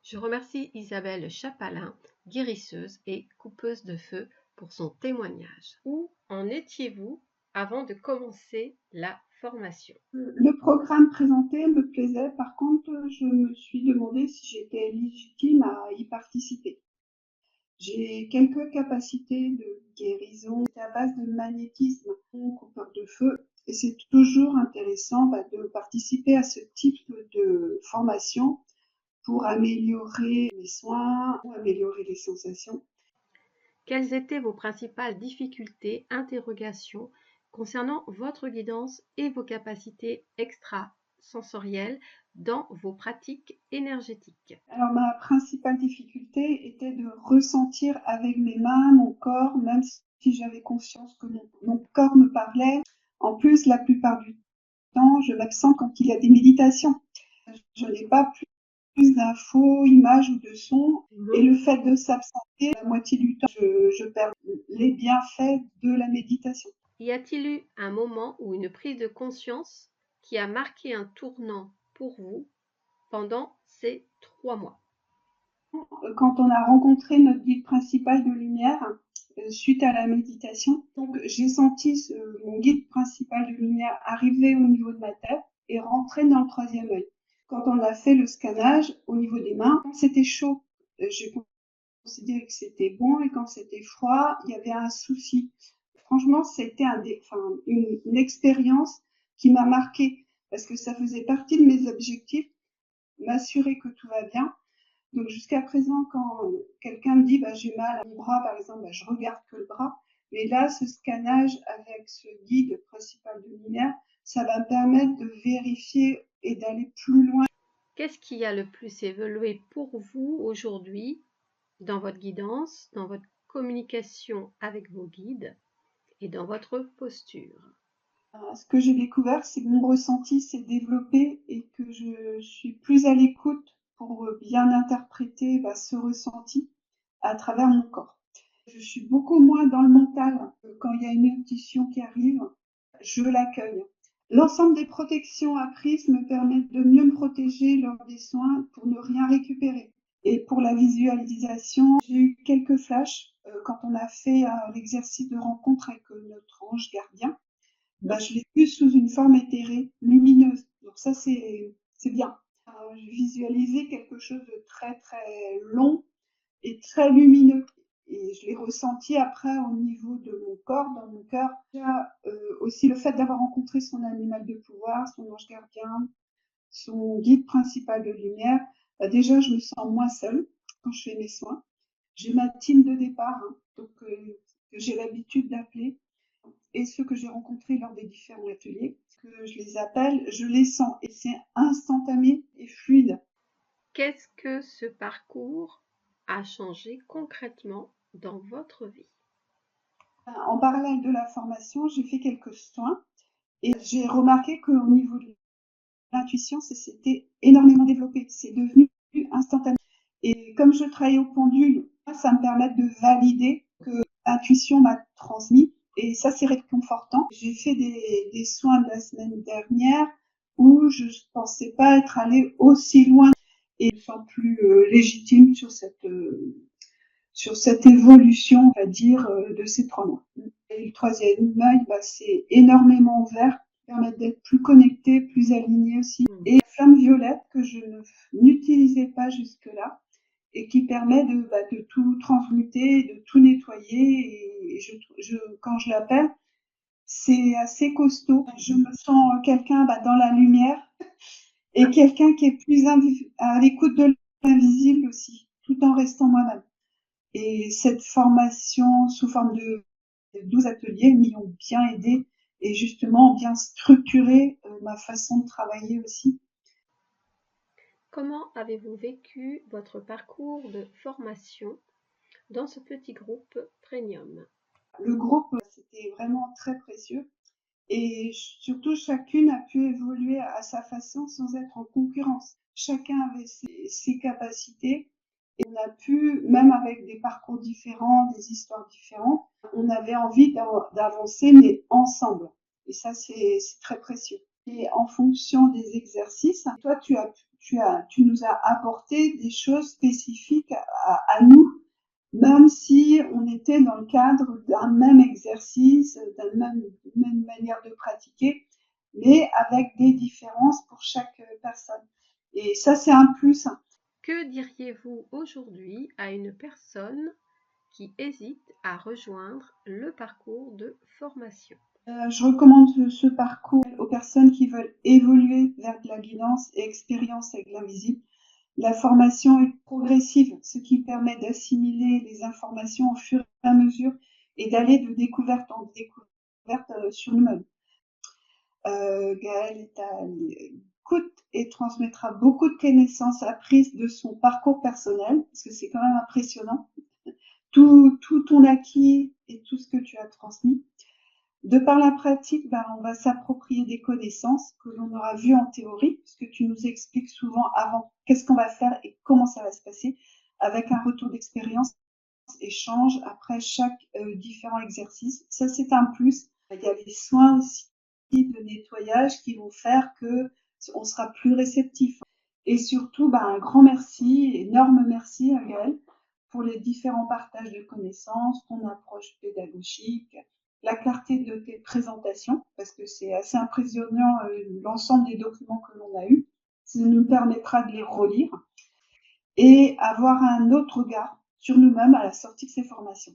Je remercie Isabelle Chapalin, guérisseuse et coupeuse de feu, pour son témoignage. Où en étiez-vous avant de commencer la formation? Le programme présenté me plaisait, par contre, je me suis demandé si j'étais légitime à y participer. J'ai quelques capacités de guérison à base de magnétisme, coupeur de feu, et c'est toujours intéressant de participer à ce type de formation pour améliorer les soins, améliorer les sensations. Quelles étaient vos principales difficultés, interrogations concernant votre guidance et vos capacités extrasensorielles dans vos pratiques énergétiques? Alors ma principale difficulté était de ressentir avec mes mains mon corps, même si j'avais conscience que mon corps me parlait. En plus, la plupart du temps, je m'absente quand il y a des méditations. Je n'ai pas plus d'infos, images ou de sons. Et le fait de s'absenter, la moitié du temps, je perds les bienfaits de la méditation. Y a-t-il eu un moment ou une prise de conscience qui a marqué un tournant pour vous pendant ces 3 mois? Quand on a rencontré notre guide principal de lumière, suite à la méditation, donc j'ai senti mon guide principal de lumière arriver au niveau de ma tête et rentrer dans le troisième œil. Quand on a fait le scannage au niveau des mains, quand c'était chaud, j'ai considéré que c'était bon, et quand c'était froid, il y avait un souci. Franchement, c'était une expérience qui m'a marquée parce que ça faisait partie de mes objectifs, m'assurer que tout va bien. Donc jusqu'à présent, quand quelqu'un me dit j'ai mal à mon bras, par exemple, je regarde que le bras. Mais là, ce scannage avec ce guide principal de lumière, ça va me permettre de vérifier et d'aller plus loin. Qu'est-ce qui a le plus évolué pour vous aujourd'hui dans votre guidance, dans votre communication avec vos guides et dans votre posture? Ce que j'ai découvert, c'est que mon ressenti s'est développé et que je suis plus à l'écoute pour bien interpréter ce ressenti à travers mon corps. Je suis beaucoup moins dans le mental. Quand il y a une intuition qui arrive, je l'accueille. L'ensemble des protections apprises me permettent de mieux me protéger lors des soins pour ne rien récupérer. Et pour la visualisation, j'ai eu quelques flashs quand on a fait l'exercice de rencontre avec notre ange gardien. Je l'ai vu sous une forme éthérée, lumineuse. Donc ça, c'est bien. J'ai visualisé quelque chose de très très long et très lumineux. Et je l'ai ressenti après au niveau de mon corps, dans mon cœur. Aussi le fait d'avoir rencontré son animal de pouvoir, son ange gardien, son guide principal de lumière. Déjà, je me sens moins seule quand je fais mes soins. J'ai ma team de départ, donc que j'ai l'habitude d'appeler, et ceux que j'ai rencontrés lors des différents ateliers, que je les appelle, je les sens et c'est instantané et fluide. Qu'est-ce que ce parcours a changé concrètement dans votre vie? En parallèle de la formation, j'ai fait quelques soins et j'ai remarqué qu'au niveau de l'intuition, c'était énormément développé. C'est devenu instantané. Et comme je travaille au pendule, ça me permet de valider que l'intuition m'a transmis. Et ça, c'est réconfortant. J'ai fait des soins de la semaine dernière où je ne pensais pas être allée aussi loin et je me sens plus légitime sur cette évolution, on va dire, de ces 3 mois. Et le troisième œil, c'est énormément ouvert, permet d'être plus connecté, plus aligné aussi. Et la flamme violette que je n'utilisais pas jusque-là et qui permet de tout transmuter, de tout nettoyer. Et quand je l'appelle, c'est assez costaud. Je me sens quelqu'un dans la lumière et quelqu'un qui est plus à l'écoute de l'invisible aussi, tout en restant moi-même. Et cette formation sous forme de 12 ateliers m'y ont bien aidé et justement bien structuré ma façon de travailler aussi. Comment avez-vous vécu votre parcours de formation dans ce petit groupe Premium? Le groupe, c'était vraiment très précieux et surtout chacune a pu évoluer à sa façon sans être en concurrence. Chacun avait ses capacités et on a pu, même avec des parcours différents, des histoires différentes, on avait envie d'avancer mais ensemble. Et ça, c'est très précieux. Et en fonction des exercices, toi, tu nous as apporté des choses spécifiques à nous, même si on était dans le cadre d'un même exercice, même manière de pratiquer, mais avec des différences pour chaque personne. Et ça, c'est un plus. Que diriez-vous aujourd'hui à une personne qui hésite à rejoindre le parcours de formation? Je recommande ce parcours aux personnes qui veulent évoluer vers de la guidance et expérience avec l'invisible. La formation est progressive, ce qui permet d'assimiler les informations au fur et à mesure et d'aller de découverte en découverte sur nous-mêmes. Gaëlle est à l'écoute et transmettra beaucoup de connaissances apprises de son parcours personnel, parce que c'est quand même impressionnant, tout ton acquis et tout ce que tu as transmis. De par la pratique, on va s'approprier des connaissances que l'on aura vues en théorie, puisque tu nous expliques souvent avant qu'est-ce qu'on va faire et comment ça va se passer, avec un retour d'expérience, échange après chaque différent exercice. Ça, c'est un plus. Il y a les soins aussi de nettoyage qui vont faire que on sera plus réceptif. Et surtout, un grand merci, énorme merci à Gaëlle pour les différents partages de connaissances, ton approche pédagogique, la clarté de tes présentations, parce que c'est assez impressionnant l'ensemble des documents que l'on a eus. Ça nous permettra de les relire et avoir un autre regard sur nous-mêmes à la sortie de ces formations.